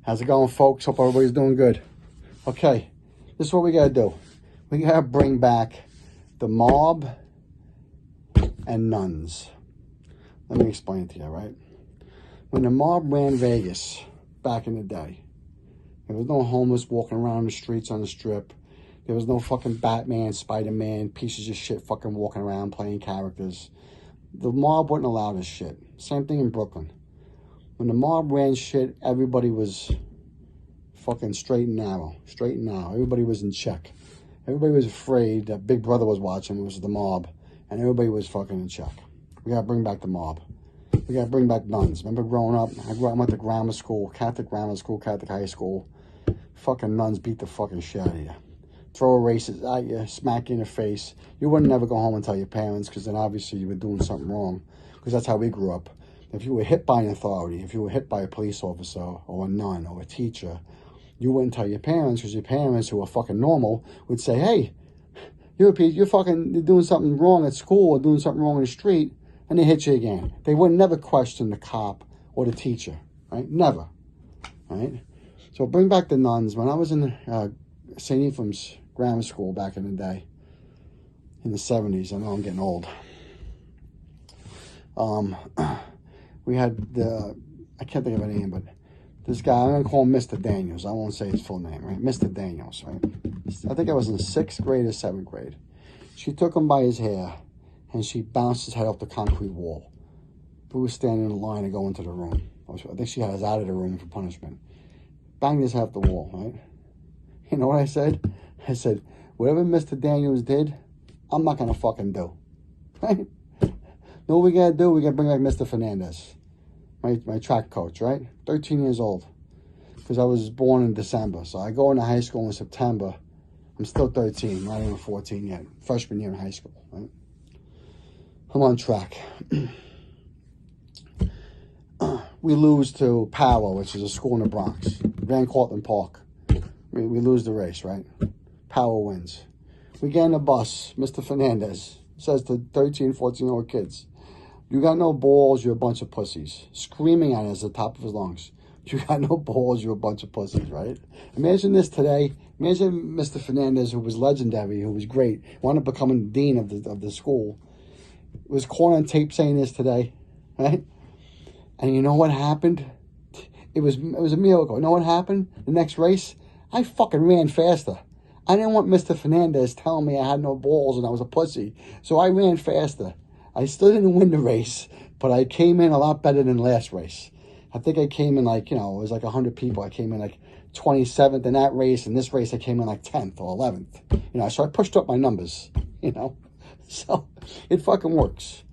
How's it going, folks? Hope everybody's doing good. Okay, this is what we gotta do. We gotta bring back the mob and nuns. Let me explain it to you, right? When the mob ran Vegas back in the day, there was no homeless walking around the streets on the strip. There was no fucking Batman, Spider-Man, pieces of shit fucking walking around playing characters. The mob wouldn't allow this shit. Same thing in Brooklyn. When the mob ran shit, everybody was fucking straight and narrow. Straight and narrow. Everybody was in check. Everybody was afraid that Big Brother was watching. It was the mob. And everybody was fucking in check. We gotta bring back the mob. We gotta bring back nuns. Remember growing up? I went to grammar school, Catholic high school. Fucking nuns beat the fucking shit out of you. Throw erasers at you, smack you in the face. You wouldn't never go home and tell your parents, because then obviously you were doing something wrong. Because that's how we grew up. If you were hit by an authority, if you were hit by a police officer or a nun or a teacher, you wouldn't tell your parents, because your parents, who are fucking normal, would say, hey, you're doing something wrong at school or doing something wrong in the street, and they hit you again. They would never question the cop or the teacher, right? Never, right? So bring back the nuns. When I was in St. Ephraim's grammar school back in the day, in the 70s, I know I'm getting old. We had I can't think of a name, but this guy, I'm going to call him Mr. Daniels. I won't say his full name, right? Mr. Daniels, right? I think I was in 6th grade or 7th grade. She took him by his hair, and she bounced his head off the concrete wall. We were standing in line to go into the room. I think she had us out of the room for punishment. Banged his head off the wall, right? You know what I said? I said, whatever Mr. Daniels did, I'm not going to fucking do. Right? Know what we got to do? We got to bring back Mr. Fernandez. My track coach, right? 13 years old. Because I was born in December. So I go into high school in September. I'm still 13, not even 14 yet. Freshman year in high school, right? I'm on track. We lose to Power, which is a school in the Bronx. Van Cortlandt Park. We lose the race, right? Power wins. We get in the bus. Mr. Fernandez says to 13, 14-year-old kids, you got no balls, you're a bunch of pussies. Screaming at us at the top of his lungs. You got no balls, you're a bunch of pussies, right? Imagine this today. Imagine Mr. Fernandez, who was legendary, who was great, wound up becoming dean of the school, was caught on tape saying this today, right? And you know what happened? It was a miracle. You know what happened? The next race, I fucking ran faster. I didn't want Mr. Fernandez telling me I had no balls and I was a pussy. So I ran faster. I still didn't win the race, but I came in a lot better than last race. I think I came in it was like 100 people. I came in 27th in that race, and this race I came in 10th or 11th. So I pushed up my numbers, So it fucking works.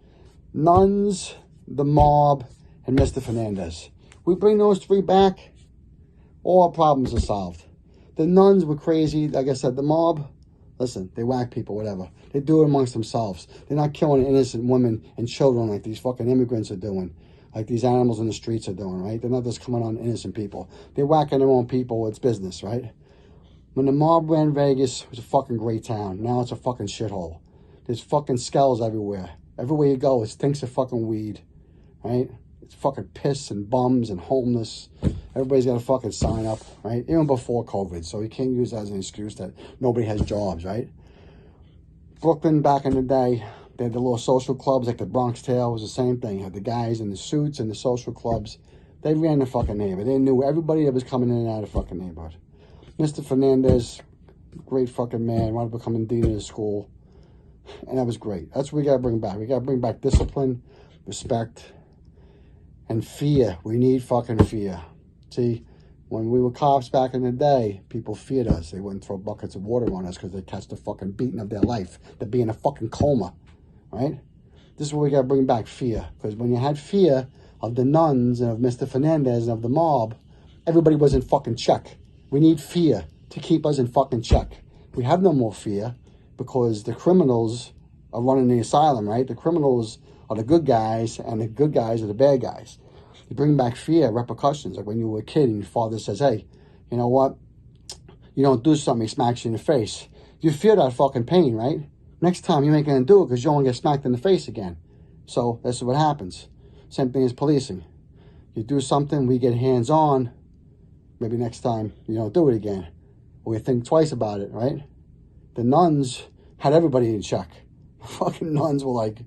Nuns, the mob, and Mr. Fernandez. We bring those 3 back, all our problems are solved. The nuns were crazy. Like I said, the mob, listen, they whack people, whatever. They do it amongst themselves. They're not killing innocent women and children like these fucking immigrants are doing, like these animals in the streets are doing, right? They're not just coming on innocent people. They're whacking their own people. It's business, right? When the mob ran Vegas, it was a fucking great town. Now it's a fucking shithole. There's fucking skulls everywhere. Everywhere you go, it stinks of fucking weed, right? It's fucking piss and bums and homeless. Everybody's got to fucking sign up, right? Even before COVID. So you can't use that as an excuse that nobody has jobs, right? Brooklyn, back in the day, they had the little social clubs like the Bronx Tale. It was the same thing. You had the guys in the suits and the social clubs. They ran the fucking neighborhood. They knew everybody that was coming in and out of the fucking neighborhood. Mr. Fernandez, great fucking man, wanted to become dean of the school. And that was great. That's what we got to bring back. We got to bring back discipline, respect, and fear. We need fucking fear. See, when we were cops back in the day, people feared us. They wouldn't throw buckets of water on us because they'd catch the fucking beating of their life. They'd be in a fucking coma, right? This is what we got to bring back, fear. Because when you had fear of the nuns and of Mr. Fernandez and of the mob, everybody was in fucking check. We need fear to keep us in fucking check. We have no more fear because the criminals are running the asylum, right? The criminals are the good guys and the good guys are the bad guys. You bring back fear, repercussions. Like when you were a kid and your father says, hey, you know what? You don't do something, he smacks you in the face. You feel that fucking pain, right? Next time you ain't going to do it because you don't get smacked in the face again. So that's what happens. Same thing as policing. You do something, we get hands-on. maybe next time you don't do it again. Or you think twice about it, right? The nuns had everybody in check. The fucking nuns were like,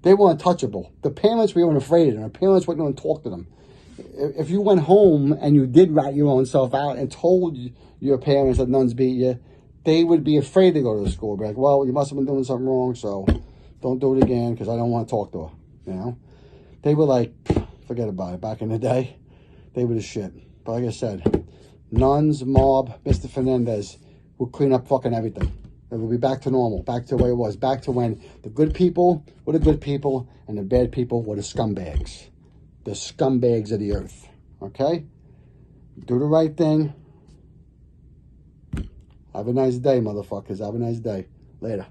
they weren't touchable. The parents were even afraid of them. The parents wouldn't even talk to them. If you went home and you did rat your own self out and told your parents that nuns beat you, they would be afraid to go to the school. Be like, well, you must have been doing something wrong, so don't do it again because I don't want to talk to her, you know? They were like, forget about it. Back in the day, they were the shit. But like I said, nuns, mob, Mr. Fernandez will clean up fucking everything. It will be back to normal, back to the way it was, back to when the good people were the good people and the bad people were the scumbags. The scumbags of the earth, okay? Do the right thing. Have a nice day, motherfuckers. Have a nice day. Later.